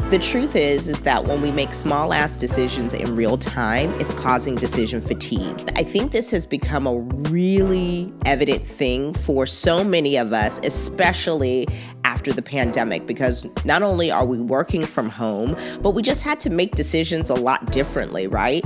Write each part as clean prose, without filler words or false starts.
The truth is that when we make small ass decisions in real time, it's causing decision fatigue. I think this has become a really evident thing for so many of us, especially after the pandemic, because not only are we working from home, but we just had to make decisions a lot differently, right?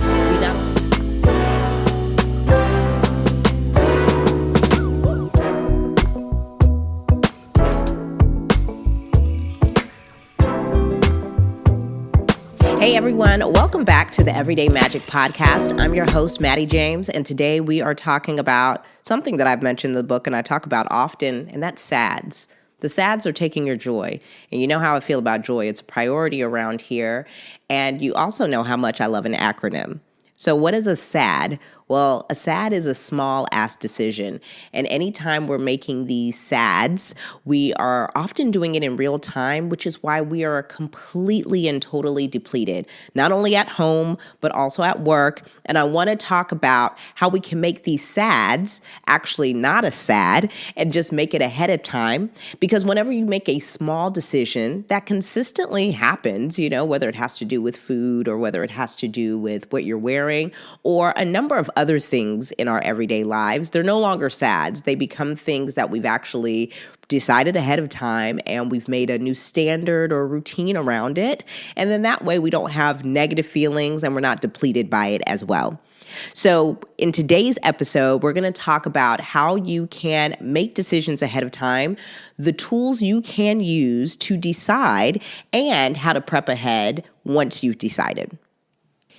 Hey everyone, welcome back to the Everyday Magic Podcast. I'm your host, Maddie James, and today we are talking about something that I've mentioned in the book and I talk about often, and that's SADs. The SADs are taking your joy, and you know how I feel about joy. It's a priority around here, and you also know how much I love an acronym. So what is a SAD? Well, a SAD is a small ass decision. And anytime we're making these SADs, we are often doing it in real time, which is why we are completely and totally depleted, not only at home, but also at work. And I want to talk about how we can make these SADs actually not a SAD and just make it ahead of time. Because whenever you make a small decision that consistently happens, whether it has to do with food or whether it has to do with what you're wearing or a number of other things in our everyday lives, they're no longer SADs. They become things that we've actually decided ahead of time and we've made a new standard or routine around it. And then that way we don't have negative feelings and we're not depleted by it as well. So in today's episode, we're going to talk about how you can make decisions ahead of time, the tools you can use to decide, and how to prep ahead once you've decided.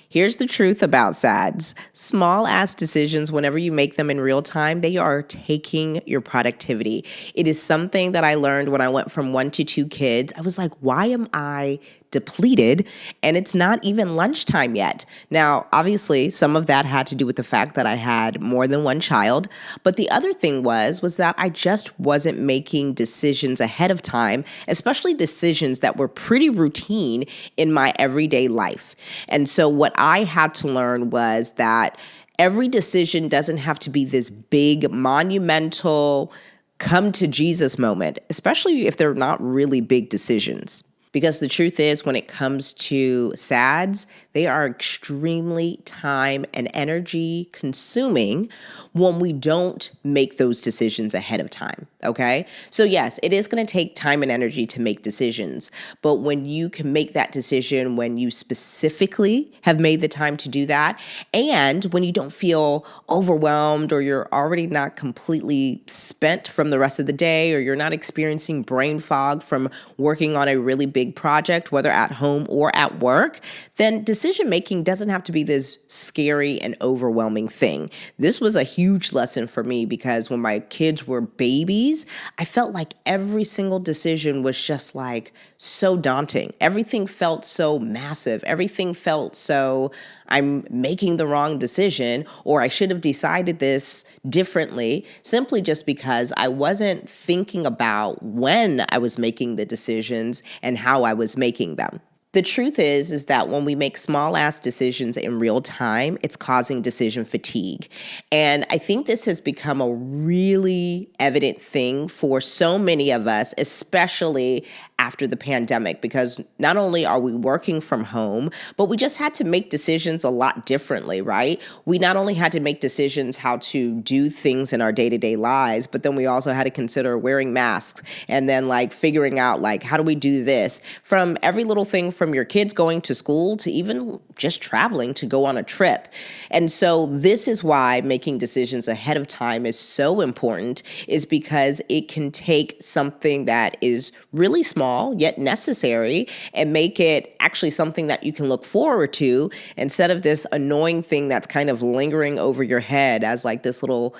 Here's the truth about SADs. Small ass decisions, whenever you make them in real time, they are taking your productivity. It is something that I learned when I went from 1 to 2 kids. I was like, why am I depleted? And it's not even lunchtime yet. Now, obviously, some of that had to do with the fact that I had more than one child. But the other thing was that I just wasn't making decisions ahead of time, especially decisions that were pretty routine in my everyday life. And so what I had to learn was that every decision doesn't have to be this big, monumental, come to Jesus moment, especially if they're not really big decisions. Because the truth is, when it comes to SADs, they are extremely time and energy consuming when we don't make those decisions ahead of time, okay? So yes, it is going to take time and energy to make decisions, but when you can make that decision when you specifically have made the time to do that, and when you don't feel overwhelmed or you're already not completely spent from the rest of the day, or you're not experiencing brain fog from working on a really big project, whether at home or at work, then decision making doesn't have to be this scary and overwhelming thing. This was a huge lesson for me because when my kids were babies, I felt like every single decision was just like so daunting. Everything felt so massive. Everything felt so I'm making the wrong decision, or I should have decided this differently, simply just because I wasn't thinking about when I was making the decisions and how I was making them. The truth is that when we make small ass decisions in real time, it's causing decision fatigue. And I think this has become a really evident thing for so many of us, especially after the pandemic, because not only are we working from home, but we just had to make decisions a lot differently, right? We not only had to make decisions how to do things in our day-to-day lives, but then we also had to consider wearing masks and then figuring out how do we do this, from every little thing from your kids going to school to even just traveling to go on a trip. And so this is why making decisions ahead of time is so important, is because it can take something that is really small yet necessary and make it actually something that you can look forward to instead of this annoying thing that's kind of lingering over your head as this little,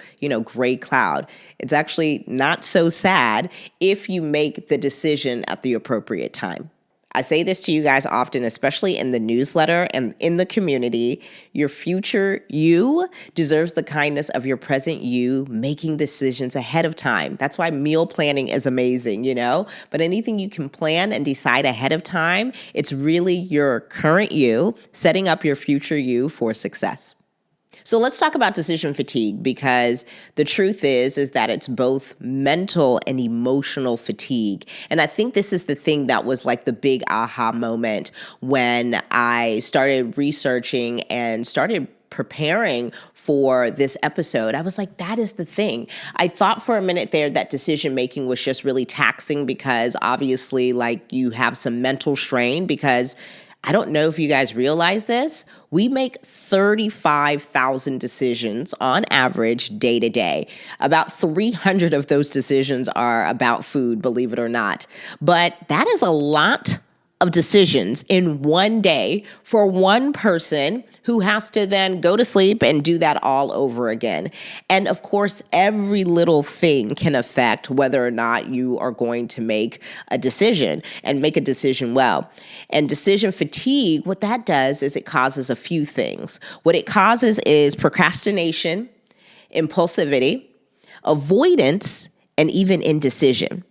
gray cloud. It's actually not so sad if you make the decision at the appropriate time. I say this to you guys often, especially in the newsletter and in the community. Your future you deserves the kindness of your present you making decisions ahead of time. That's why meal planning is amazing, But anything you can plan and decide ahead of time, it's really your current you setting up your future you for success. So let's talk about decision fatigue, because the truth is that it's both mental and emotional fatigue. And I think this is the thing that was like the big aha moment when I started researching and started preparing for this episode. I was like, that is the thing. I thought for a minute there that decision making was just really taxing, because obviously like you have some mental strain, because I don't know if you guys realize this. We make 35,000 decisions on average day to day. About 300 of those decisions are about food, believe it or not. But that is a lot of decisions in one day for one person who has to then go to sleep and do that all over again. And of course, every little thing can affect whether or not you are going to make a decision and make a decision well. And decision fatigue, what that does is it causes a few things. What it causes is procrastination, impulsivity, avoidance, and even indecision.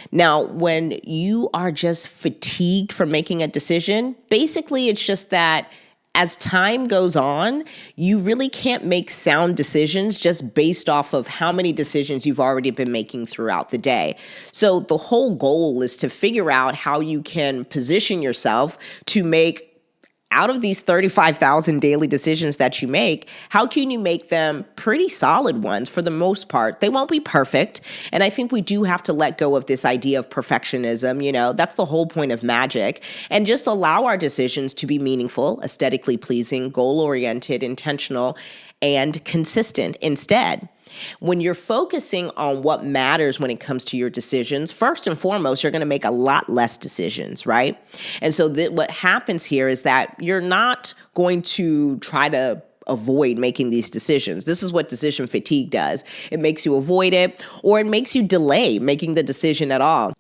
Now, when you are just fatigued from making a decision, basically it's just that as time goes on, you really can't make sound decisions just based off of how many decisions you've already been making throughout the day. So the whole goal is to figure out how you can position yourself to make, out of these 35,000 daily decisions that you make, how can you make them pretty solid ones for the most part? They won't be perfect. And I think we do have to let go of this idea of perfectionism. You know, that's the whole point of magic. And just allow our decisions to be meaningful, aesthetically pleasing, goal-oriented, intentional, and consistent instead. When you're focusing on what matters when it comes to your decisions, first and foremost, you're going to make a lot less decisions, right? And so what happens here is that you're not going to try to avoid making these decisions. This is what decision fatigue does. It makes you avoid it, or it makes you delay making the decision at all.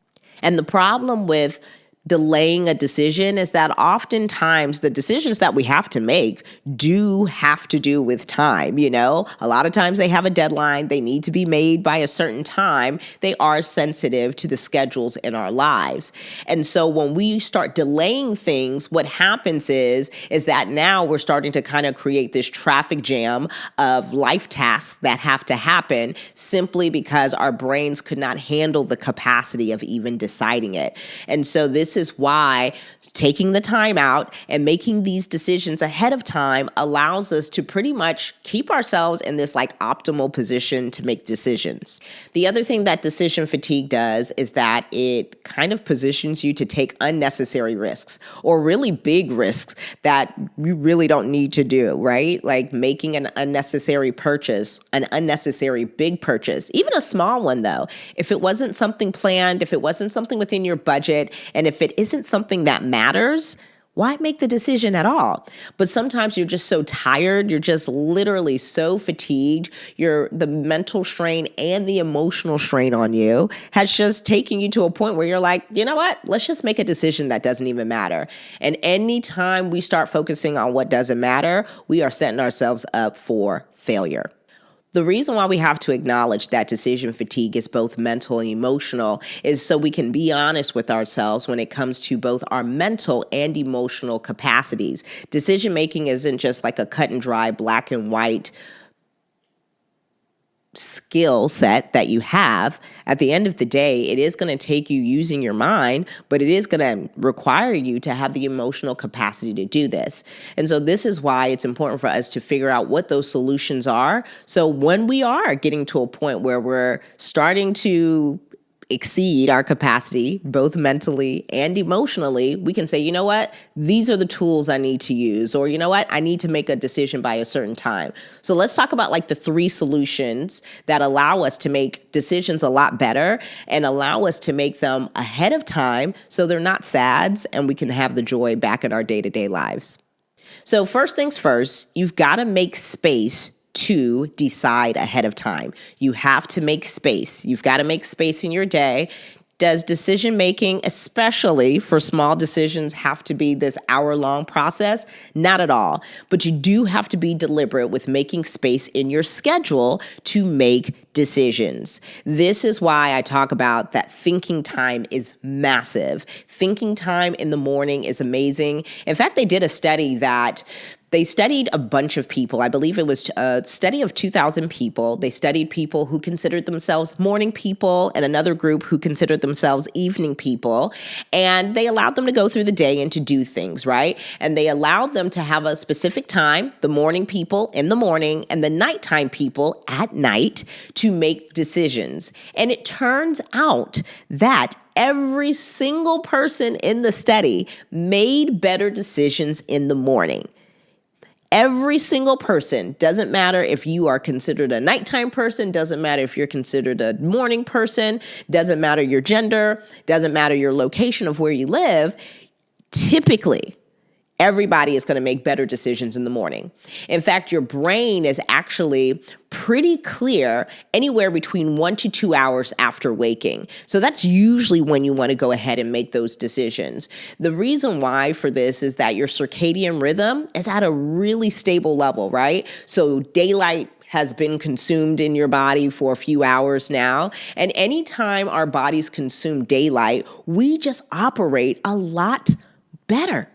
And the problem with delaying a decision is that oftentimes the decisions that we have to make do have to do with time. You know, a lot of times they have a deadline. They need to be made by a certain time. They are sensitive to the schedules in our lives. And so when we start delaying things, what happens is that now we're starting to kind of create this traffic jam of life tasks that have to happen simply because our brains could not handle the capacity of even deciding it. And so this is why taking the time out and making these decisions ahead of time allows us to pretty much keep ourselves in this like optimal position to make decisions. The other thing that decision fatigue does is that it kind of positions you to take unnecessary risks, or really big risks that you really don't need to do, right? Like making an unnecessary purchase, an unnecessary big purchase, even a small one though. If it wasn't something planned, if it wasn't something within your budget, and if it isn't something that matters, why make the decision at all? But sometimes you're just so tired, you're just literally so fatigued, the mental strain and the emotional strain on you has just taken you to a point where you're like, you know what? Let's just make a decision that doesn't even matter. And anytime we start focusing on what doesn't matter, we are setting ourselves up for failure. The reason why we have to acknowledge that decision fatigue is both mental and emotional is so we can be honest with ourselves when it comes to both our mental and emotional capacities. Decision making isn't just like a cut and dry, black and white skill set that you have. At the end of the day, it is going to take you using your mind, but it is going to require you to have the emotional capacity to do this. And so this is why it's important for us to figure out what those solutions are. So when we are getting to a point where we're starting to exceed our capacity, both mentally and emotionally, we can say, you know what, these are the tools I need to use, or you know what, I need to make a decision by a certain time. So let's talk about like the 3 solutions that allow us to make decisions a lot better and allow us to make them ahead of time so they're not sads and we can have the joy back in our day-to-day lives. So first things first, you've got to make space to decide ahead of time. You have to make space. You've got to make space in your day. Does decision making, especially for small decisions, have to be this hour-long process? Not at all. But you do have to be deliberate with making space in your schedule to make decisions. This is why I talk about that thinking time is massive. Thinking time in the morning is amazing. In fact, they did a study that They studied a bunch of people. I believe it was a study of 2,000 people. They studied people who considered themselves morning people and another group who considered themselves evening people. And they allowed them to go through the day and to do things, right? And they allowed them to have a specific time, the morning people in the morning and the nighttime people at night, to make decisions. And it turns out that every single person in the study made better decisions in the morning. Every single person, doesn't matter if you are considered a nighttime person, doesn't matter if you're considered a morning person, doesn't matter your gender, doesn't matter your location of where you live, typically everybody is going to make better decisions in the morning. In fact, your brain is actually pretty clear anywhere between 1 to 2 hours after waking. So that's usually when you want to go ahead and make those decisions. The reason why for this is that your circadian rhythm is at a really stable level, right? So daylight has been consumed in your body for a few hours now. And anytime our bodies consume daylight, we just operate a lot better.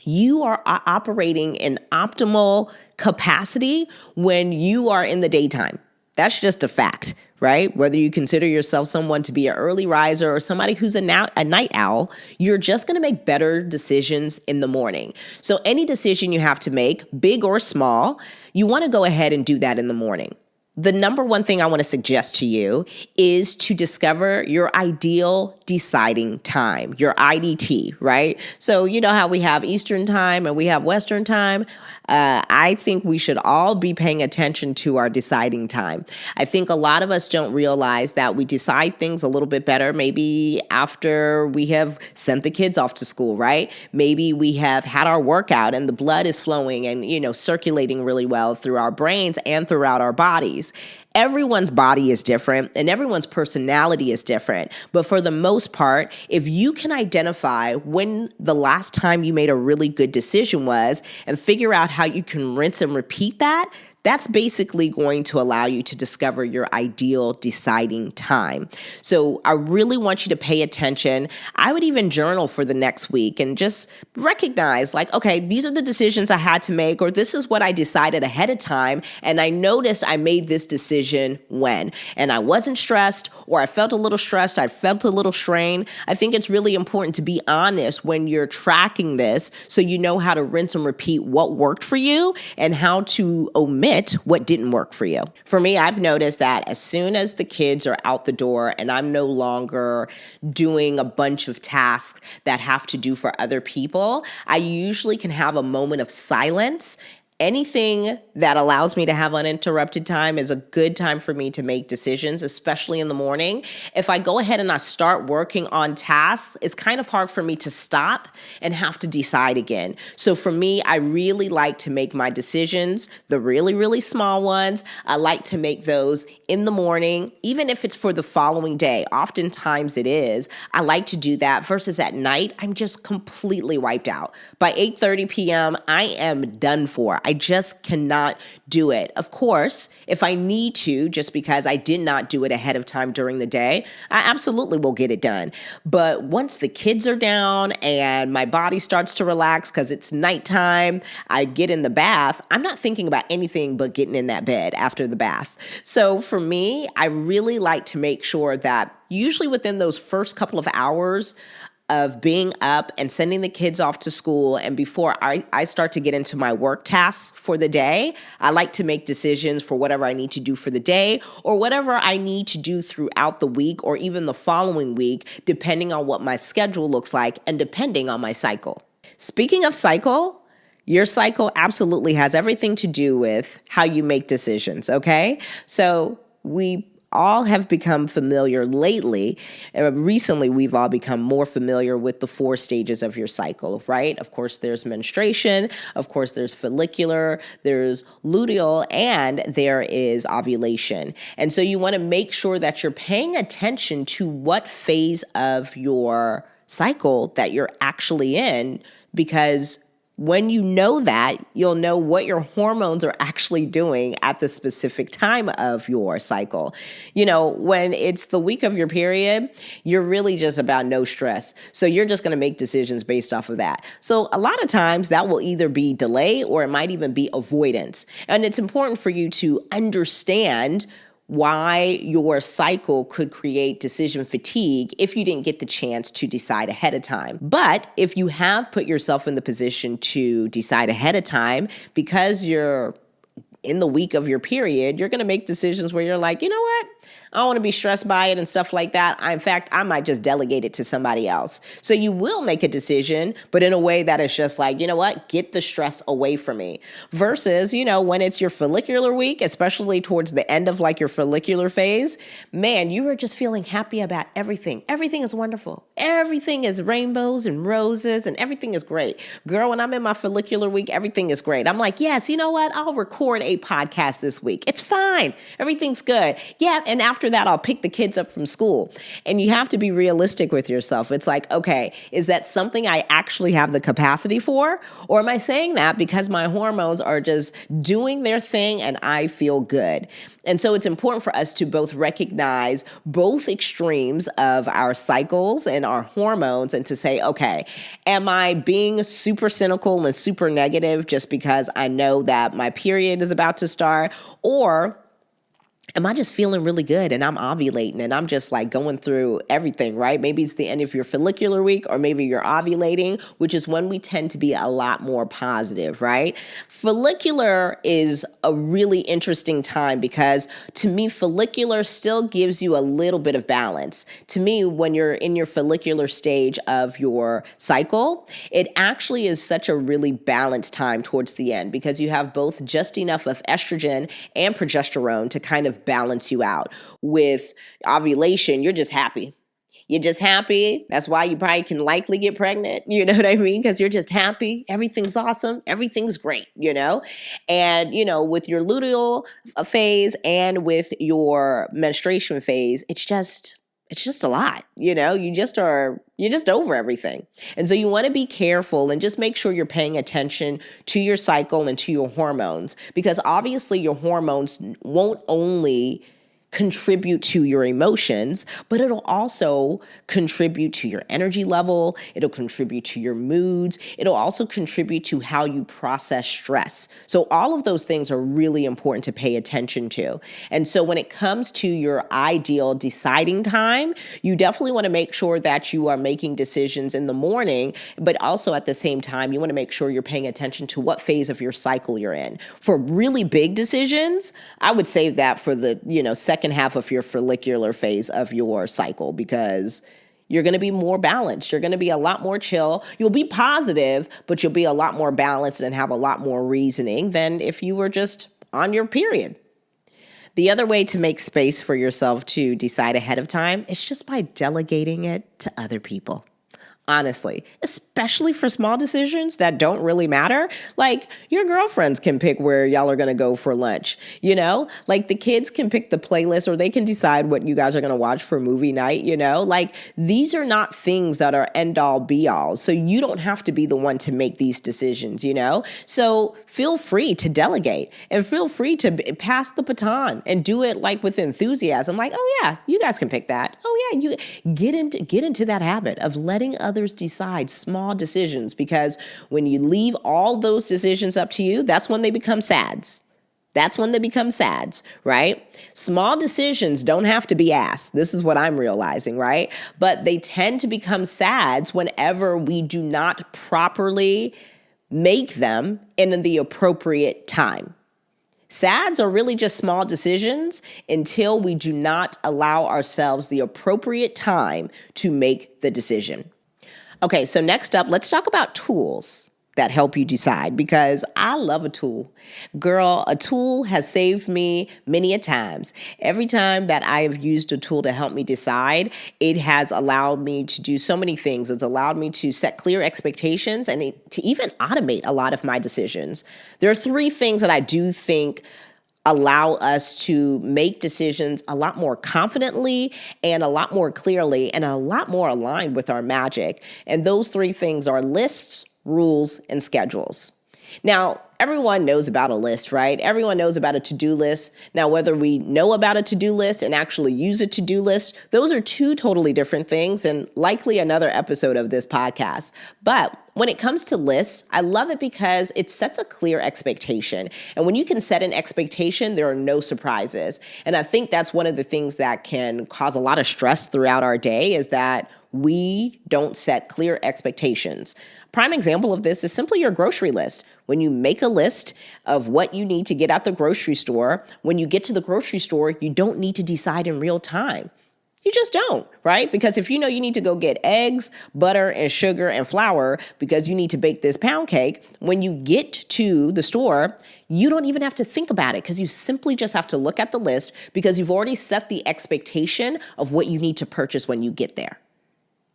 You are operating in optimal capacity when you are in the daytime. That's just a fact, right? Whether you consider yourself someone to be an early riser or somebody who's a night owl, you're just going to make better decisions in the morning. So any decision you have to make, big or small, you want to go ahead and do that in the morning. The number one thing I want to suggest to you is to discover your ideal deciding time, your IDT, right? So you know how we have Eastern time and we have Western time? I think we should all be paying attention to our deciding time. I think a lot of us don't realize that we decide things a little bit better maybe after we have sent the kids off to school, right? Maybe we have had our workout and the blood is flowing and, circulating really well through our brains and throughout our bodies. Everyone's body is different and everyone's personality is different. But for the most part, if you can identify when the last time you made a really good decision was and figure out how you can rinse and repeat that, that's basically going to allow you to discover your ideal deciding time. So I really want you to pay attention. I would even journal for the next week and just recognize okay, these are the decisions I had to make, or this is what I decided ahead of time. And I noticed I made this decision when, and I wasn't stressed, or I felt a little stressed. I felt a little strained. I think it's really important to be honest when you're tracking this so you know how to rinse and repeat what worked for you and how to omit what didn't work for you. For me, I've noticed that as soon as the kids are out the door and I'm no longer doing a bunch of tasks that have to do for other people, I usually can have a moment of silence. Anything that allows me to have uninterrupted time is a good time for me to make decisions, especially in the morning. If I go ahead and I start working on tasks, it's kind of hard for me to stop and have to decide again. So for me, I really like to make my decisions, the really, really small ones. I like to make those in the morning, even if it's for the following day. Oftentimes it is. I like to do that versus at night. I'm just completely wiped out. By 8:30 p.m., I am done for. I just cannot do it. Of course, if I need to, just because I did not do it ahead of time during the day, I absolutely will get it done. But once the kids are down and my body starts to relax because it's nighttime, I get in the bath, I'm not thinking about anything but getting in that bed after the bath. So for me, I really like to make sure that usually within those first couple of hours of being up and sending the kids off to school, and before I start to get into my work tasks for the day, I like to make decisions for whatever I need to do for the day or whatever I need to do throughout the week or even the following week, depending on what my schedule looks like and depending on my cycle. Speaking of cycle, your cycle absolutely has everything to do with how you make decisions, okay? So we all have become familiar lately. Recently, we've all become more familiar with the 4 stages of your cycle, right? Of course, there's menstruation. Of course, there's follicular, there's luteal, and there is ovulation. And so you want to make sure that you're paying attention to what phase of your cycle that you're actually in, because When you know that, you'll know what your hormones are actually doing at the specific time of your cycle. When it's the week of your period, you're really just about no stress. So you're just going to make decisions based off of that. So a lot of times that will either be delay or it might even be avoidance. And it's important for you to understand why your cycle could create decision fatigue if you didn't get the chance to decide ahead of time. But if you have put yourself in the position to decide ahead of time, because you're in the week of your period, you're going to make decisions where you're like, you know what? I don't want to be stressed by it and stuff like that. In fact, I might just delegate it to somebody else. So you will make a decision, but in a way that is just like, you know what? Get the stress away from me. Versus, when it's your follicular week, especially towards the end of like your follicular phase, man, you are just feeling happy about everything. Everything is wonderful. Everything is rainbows and roses and everything is great. Girl, when I'm in my follicular week, everything is great. I'm like, yes, you know what? I'll record a podcast this week. It's fine. Everything's good. Yeah. And after that, I'll pick the kids up from school. And you have to be realistic with yourself. It's like, okay, is that something I actually have the capacity for? Or am I saying that because my hormones are just doing their thing and I feel good? And so it's important for us to both recognize both extremes of our cycles and our hormones and to say, okay, am I being super cynical and super negative just because I know that my period is about to start? Or am I just feeling really good and I'm ovulating and I'm just like going through everything, right? Maybe it's the end of your follicular week or maybe you're ovulating, which is when we tend to be a lot more positive, right? Follicular is a really interesting time because to me, follicular still gives you a little bit of balance. To me, when you're in your follicular stage of your cycle, it actually is such a really balanced time towards the end because you have both just enough of estrogen and progesterone to kind of balance you out. With ovulation, you're just happy. You're just happy. That's why you probably can likely get pregnant. You know what I mean? Because you're just happy. Everything's awesome. Everything's great, And, with your luteal phase and with your menstruation phase, it's just a lot, you're just over everything. And so you want to be careful and just make sure you're paying attention to your cycle and to your hormones, because obviously your hormones won't only contribute to your emotions, but it'll also contribute to your energy level. It'll contribute to your moods. It'll also contribute to how you process stress. So all of those things are really important to pay attention to. And so when it comes to your ideal deciding time, you definitely want to make sure that you are making decisions in the morning, but also at the same time, you want to make sure you're paying attention to what phase of your cycle you're in. For really big decisions, I would save that for the, second half of your follicular phase of your cycle, because you're going to be more balanced. You're going to be a lot more chill. You'll be positive, but you'll be a lot more balanced and have a lot more reasoning than if you were just on your period. The other way to make space for yourself to decide ahead of time is just by delegating it to other people. Honestly, especially for small decisions that don't really matter. Like your girlfriends can pick where y'all are going to go for lunch, like the kids can pick the playlist or they can decide what you guys are going to watch for movie night, like these are not things that are end all be all. So you don't have to be the one to make these decisions, So feel free to delegate and feel free to pass the baton and do it like with enthusiasm. Like, oh yeah, you guys can pick that. Oh yeah, you get into that habit of letting others decide small decisions, because when you leave all those decisions up to you, that's when they become sads. Right? Small decisions don't have to be asked. This is what I'm realizing, right? But they tend to become sads whenever we do not properly make them in the appropriate time. SADs are really just small decisions until we do not allow ourselves the appropriate time to make the decision. Okay, so next up, let's talk about tools that help you decide, because I love a tool. Girl, a tool has saved me many a times. Every time that I have used a tool to help me decide, it has allowed me to do so many things. It's allowed me to set clear expectations and to even automate a lot of my decisions. There are 3 things that I do think allow us to make decisions a lot more confidently and a lot more clearly and a lot more aligned with our magic. And those 3 things are lists, rules, and schedules. Now, everyone knows about a list, right? Everyone knows about a to-do list. Now, whether we know about a to-do list and actually use a to-do list, those are two totally different things and likely another episode of this podcast. But when it comes to lists, I love it because it sets a clear expectation. And when you can set an expectation, there are no surprises. And I think that's one of the things that can cause a lot of stress throughout our day is that we don't set clear expectations. Prime example of this is simply your grocery list. When you make a list of what you need to get out the grocery store, when you get to the grocery store, you don't need to decide in real time. You just don't, right? Because if you know you need to go get eggs, butter, and sugar and flour because you need to bake this pound cake, when you get to the store, you don't even have to think about it because you simply just have to look at the list because you've already set the expectation of what you need to purchase when you get there.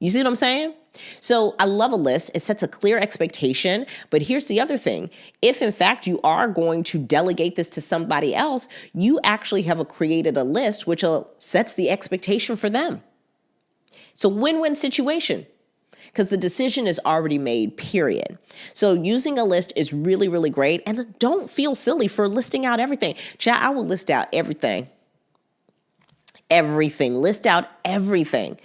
You see what I'm saying? So I love a list. It sets a clear expectation. But here's the other thing. If in fact you are going to delegate this to somebody else, you actually have created a list which sets the expectation for them. It's a win-win situation because the decision is already made, period. So using a list is really, really great. And don't feel silly for listing out everything. Chat, I will list out everything. Everything. List out everything.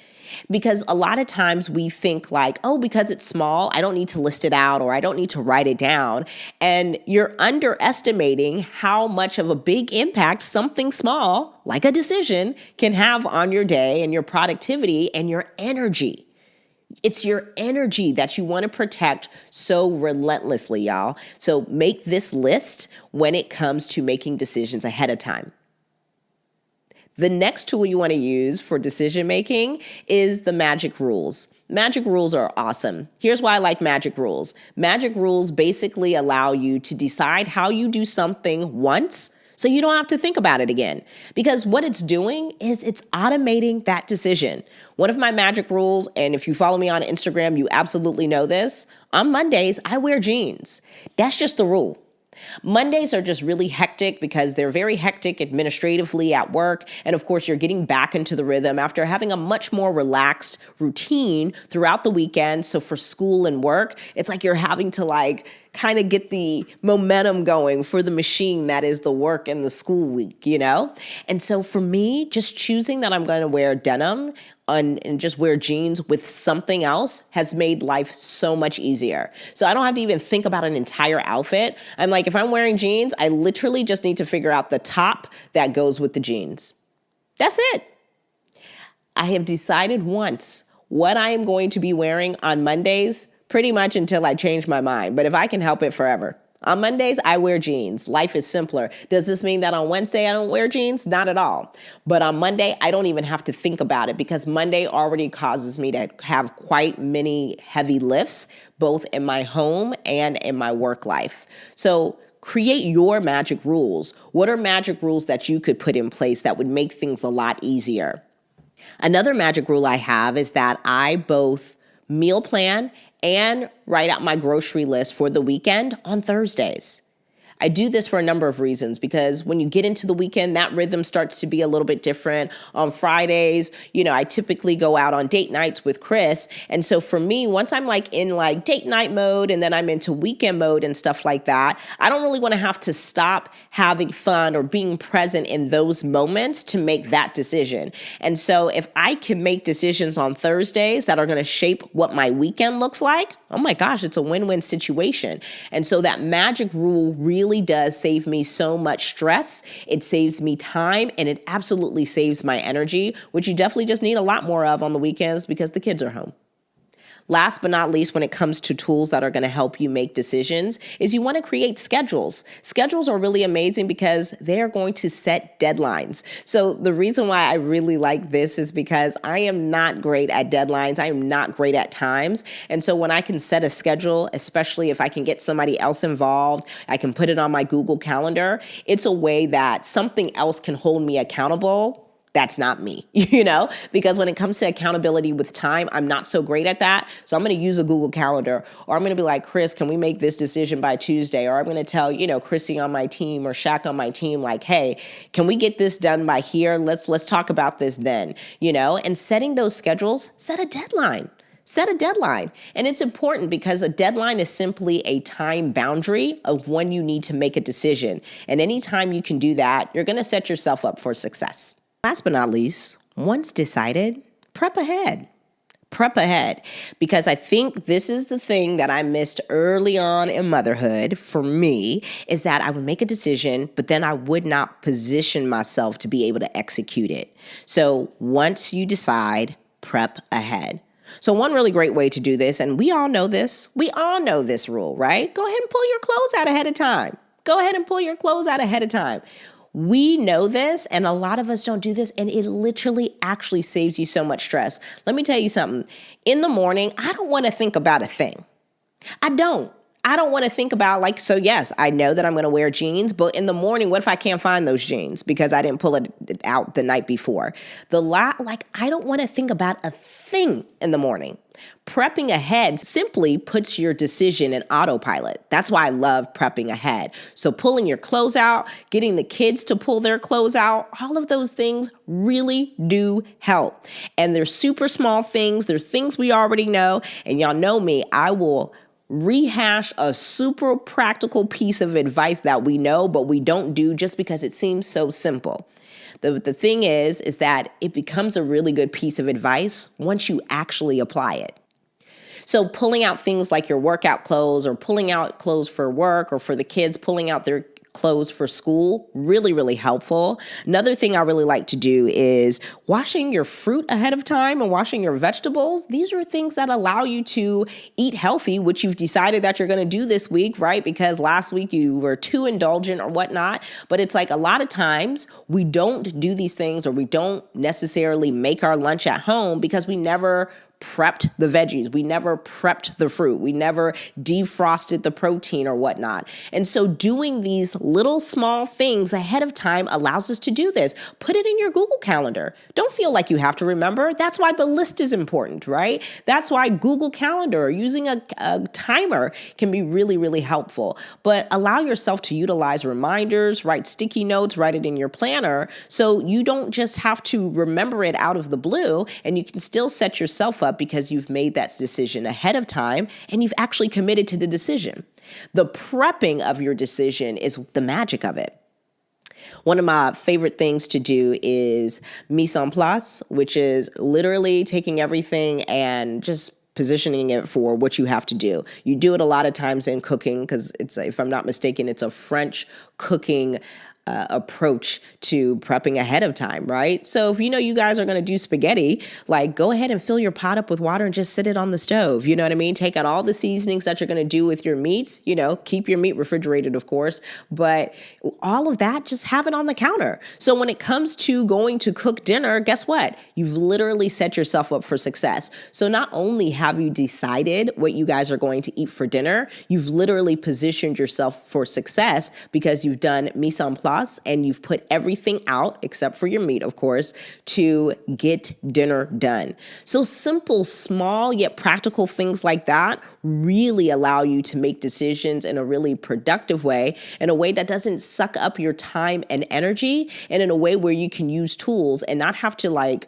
Because a lot of times we think like, oh, because it's small, I don't need to list it out or I don't need to write it down. And you're underestimating how much of a big impact something small, like a decision, can have on your day and your productivity and your energy. It's your energy that you want to protect so relentlessly, y'all. So make this list when it comes to making decisions ahead of time. The next tool you want to use for decision making is the magic rules. Magic rules are awesome. Here's why I like magic rules. Magic rules basically allow you to decide how you do something once so you don't have to think about it again. Because what it's doing is it's automating that decision. One of my magic rules, and if you follow me on Instagram, you absolutely know this, on Mondays, I wear jeans. That's just the rule. Mondays are just really hectic because they're very hectic administratively at work. And of course, you're getting back into the rhythm after having a much more relaxed routine throughout the weekend. So for school and work, it's like you're having to kind of get the momentum going for the machine that is the work and the school week, you know? And so for me, just choosing that I'm going to wear denim and just wear jeans with something else has made life so much easier. So I don't have to even think about an entire outfit. I'm like, if I'm wearing jeans, I literally just need to figure out the top that goes with the jeans. That's it. I have decided once what I am going to be wearing on Mondays pretty much until I change my mind. But if I can help it, forever. On Mondays, I wear jeans. Life is simpler. Does this mean that on Wednesday I don't wear jeans? Not at all. But on Monday, I don't even have to think about it because Monday already causes me to have quite many heavy lifts, both in my home and in my work life. So create your magic rules. What are magic rules that you could put in place that would make things a lot easier? Another magic rule I have is that I both meal plan and write out my grocery list for the weekend on Thursdays. I do this for a number of reasons because when you get into the weekend, that rhythm starts to be a little bit different. On Fridays, I typically go out on date nights with Chris. And so for me, once I'm in date night mode and then I'm into weekend mode and stuff like that, I don't really want to have to stop having fun or being present in those moments to make that decision. And so if I can make decisions on Thursdays that are going to shape what my weekend looks like, oh my gosh, it's a win-win situation. And so that magic rule really does save me so much stress. It saves me time and it absolutely saves my energy, which you definitely just need a lot more of on the weekends because the kids are home. Last but not least, when it comes to tools that are going to help you make decisions, is you want to create schedules. Schedules are really amazing because they're going to set deadlines. So the reason why I really like this is because I am not great at deadlines. I am not great at times. And so when I can set a schedule, especially if I can get somebody else involved, I can put it on my Google Calendar. It's a way that something else can hold me accountable. That's not me, because when it comes to accountability with time, I'm not so great at that. So I'm going to use a Google Calendar, or I'm going to be like, Chris, can we make this decision by Tuesday? Or I'm going to tell, Chrissy on my team or Shaq on my team, like, hey, can we get this done by here? Let's talk about this then, and setting those schedules, set a deadline. Set a deadline. And it's important because a deadline is simply a time boundary of when you need to make a decision. And anytime you can do that, you're going to set yourself up for success. Last but not least, once decided, prep ahead. Prep ahead, because I think this is the thing that I missed early on in motherhood for me, is that I would make a decision, but then I would not position myself to be able to execute it. So once you decide, prep ahead. So one really great way to do this, and we all know this rule, right? Go ahead and pull your clothes out ahead of time. Go ahead and pull your clothes out ahead of time. We know this, and a lot of us don't do this, and it literally actually saves you so much stress. Let me tell you something. In the morning, I don't want to think about a thing. I don't want to think about so yes, I know that I'm going to wear jeans, but in the morning, what if I can't find those jeans because I didn't pull it out the night before? I don't want to think about a thing in the morning. Prepping ahead simply puts your decision in autopilot. That's why I love prepping ahead. So pulling your clothes out, getting the kids to pull their clothes out, all of those things really do help. And they're super small things. They're things we already know. And y'all know me, I will rehash a super practical piece of advice that we know, but we don't do just because it seems so simple. The thing is that it becomes a really good piece of advice once you actually apply it. So pulling out things like your workout clothes or pulling out clothes for work or for the kids, pulling out their clothes for school, really, really helpful. Another thing I really like to do is washing your fruit ahead of time and washing your vegetables. These are things that allow you to eat healthy, which you've decided that you're going to do this week, right? Because last week you were too indulgent or whatnot. But it's like a lot of times we don't do these things or we don't necessarily make our lunch at home because we never prepped the veggies. We never prepped the fruit. We never defrosted the protein or whatnot. And so doing these little small things ahead of time allows us to do this. Put it in your Google Calendar. Don't feel like you have to remember. That's why the list is important, right? That's why Google Calendar or using a timer can be really, really helpful. But allow yourself to utilize reminders, write sticky notes, write it in your planner so you don't just have to remember it out of the blue, and you can still set yourself up because you've made that decision ahead of time and you've actually committed to the decision. The prepping of your decision is the magic of it. One of my favorite things to do is mise en place, which is literally taking everything and just positioning it for what you have to do. You do it a lot of times in cooking because if I'm not mistaken, it's a French cooking approach to prepping ahead of time, right? So if you guys are going to do spaghetti, go ahead and fill your pot up with water and just sit it on the stove. You know what I mean? Take out all the seasonings that you're going to do with your meats, keep your meat refrigerated, of course, but all of that, just have it on the counter. So when it comes to going to cook dinner, guess what? You've literally set yourself up for success. So not only have you decided what you guys are going to eat for dinner, you've literally positioned yourself for success because you've done mise en place and you've put everything out, except for your meat, of course, to get dinner done. So simple, small, yet practical things like that really allow you to make decisions in a really productive way, in a way that doesn't suck up your time and energy, and in a way where you can use tools and not have to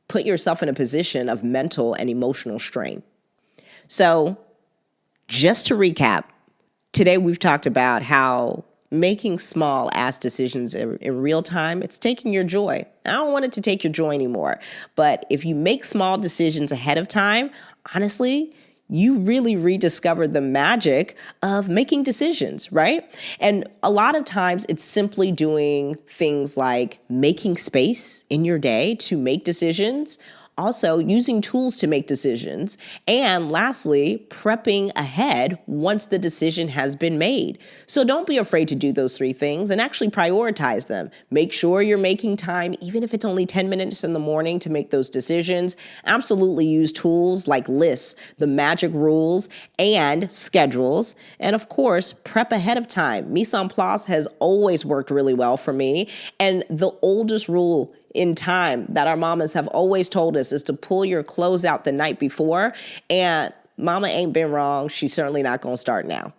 put yourself in a position of mental and emotional strain. So just to recap, today we've talked about how making small ass decisions in real time, it's taking your joy. I don't want it to take your joy anymore. But if you make small decisions ahead of time, honestly, you really rediscover the magic of making decisions, right? And a lot of times it's simply doing things like making space in your day to make decisions, also using tools to make decisions, and lastly, prepping ahead once the decision has been made. So don't be afraid to do those three things and actually prioritize them. Make sure you're making time, even if it's only 10 minutes in the morning, to make those decisions. Absolutely use tools like lists, the magic rules, and schedules. And of course, prep ahead of time. Mise en place has always worked really well for me. And the oldest rule in time that our mamas have always told us is to pull your clothes out the night before. And mama ain't been wrong. She's certainly not going to start now,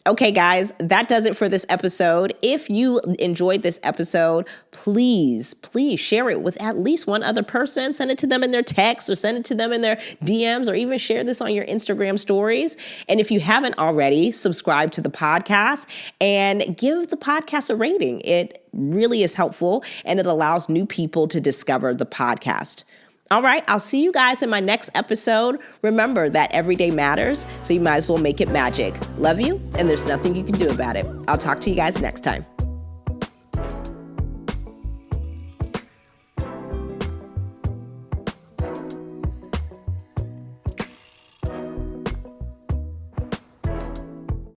Okay, guys, that does it for this episode. If you enjoyed this episode, please share it with at least one other person. Send it to them in their text or send it to them in their DMs or even share this on your Instagram stories. And if you haven't already, subscribe to the podcast and give the podcast a rating. It really is helpful and it allows new people to discover the podcast. All right, I'll see you guys in my next episode. Remember that every day matters, so you might as well make it magic. Love you, and there's nothing you can do about it. I'll talk to you guys next time.